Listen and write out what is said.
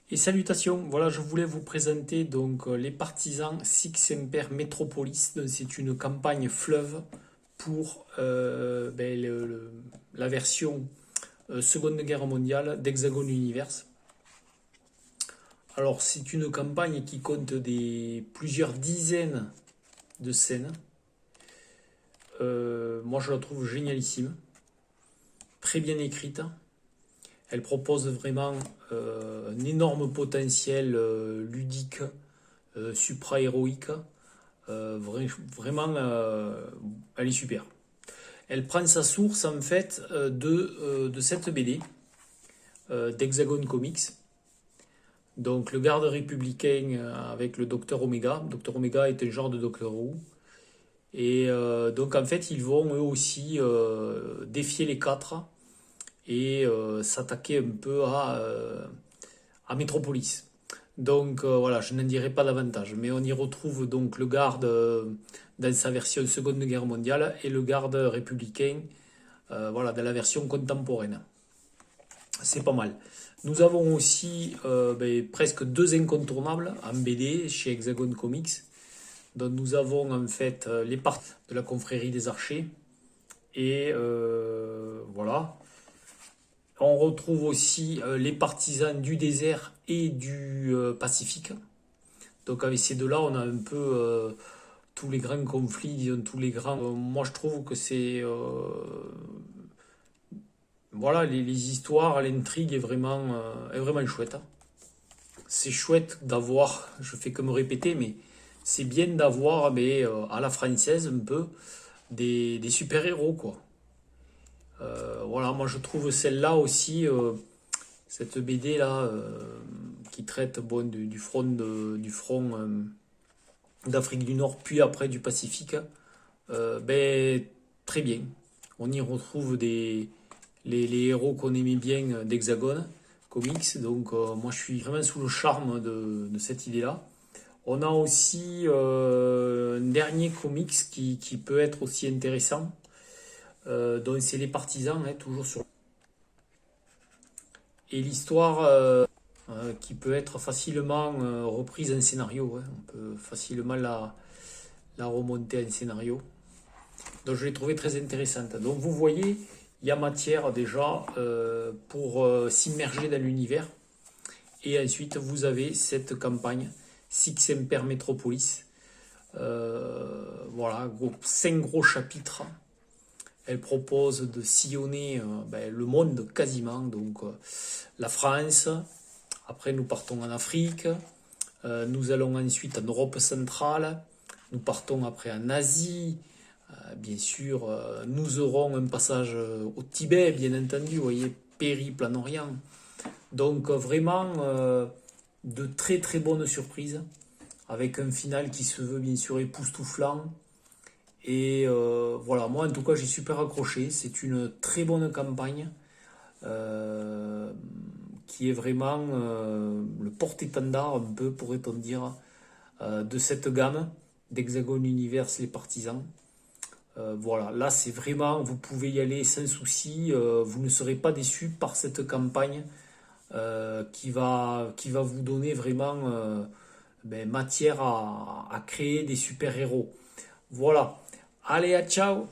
Et salutations, voilà, je voulais vous présenter donc les partisans Six Imper Metropolis. Donc, c'est une campagne fleuve pour la version Seconde Guerre mondiale d'Hexagone Universe. Alors, c'est une campagne qui compte plusieurs dizaines de scènes. Moi, je la trouve génialissime, très bien écrite. Elle propose vraiment un énorme potentiel ludique, supra-héroïque. Vraiment, elle est super. Elle prend sa source en fait de cette BD d'Hexagone Comics. Donc le garde républicain avec le Docteur Omega. Docteur Omega est un genre de Docteur Who. Et donc en fait ils vont eux aussi défier les quatre et s'attaquer un peu à Metropolis. Donc voilà, je n'en dirai pas davantage, mais on y retrouve donc le garde dans sa version Seconde Guerre mondiale et le garde républicain voilà, dans la version contemporaine. C'est pas mal. Nous avons aussi presque deux incontournables en BD chez Hexagone Comics. Donc nous avons en fait les parties de la confrérie des archers et voilà. On retrouve aussi les partisans du désert et du Pacifique. Donc avec ces deux-là, on a un peu tous les grands conflits, disons, tous les grands. Moi, je trouve que c'est voilà, les histoires, l'intrigue est vraiment chouette, hein. C'est chouette d'avoir, je fais que me répéter, mais c'est bien d'avoir, à la française un peu des super-héros, quoi. Voilà, moi je trouve celle-là aussi, cette BD là, qui traite bon, du front d'Afrique du Nord, puis après du Pacifique, ben, très bien. On y retrouve les héros qu'on aimait bien d'Hexagone Comics, donc moi je suis vraiment sous le charme de cette idée-là. On a aussi un dernier comics qui peut être aussi intéressant, donc c'est les partisans, hein, toujours sur. Et l'histoire qui peut être facilement reprise en scénario, hein. On peut facilement la remonter en scénario. Donc je l'ai trouvé très intéressante. Donc vous voyez, il y a matière déjà pour s'immerger dans l'univers. Et ensuite, vous avez cette campagne Six Imper Metropolis. Voilà, 5 gros chapitres. Elle propose de sillonner le monde quasiment. Donc la France, après nous partons en Afrique, nous allons ensuite en Europe centrale, nous partons après en Asie, bien sûr, nous aurons un passage au Tibet, bien entendu, vous voyez, périple en Orient. Donc vraiment de très très bonnes surprises, avec un final qui se veut bien sûr époustouflant. Et voilà, moi en tout cas j'ai super accroché, c'est une très bonne campagne euh, qui est vraiment le porte-étendard un peu pourrait-on dire de cette gamme d'Hexagone Universe les partisans. Voilà, là c'est vraiment, vous pouvez y aller sans souci, vous ne serez pas déçu par cette campagne qui va vous donner vraiment matière à créer des super-héros. Voilà, allez, à ciao!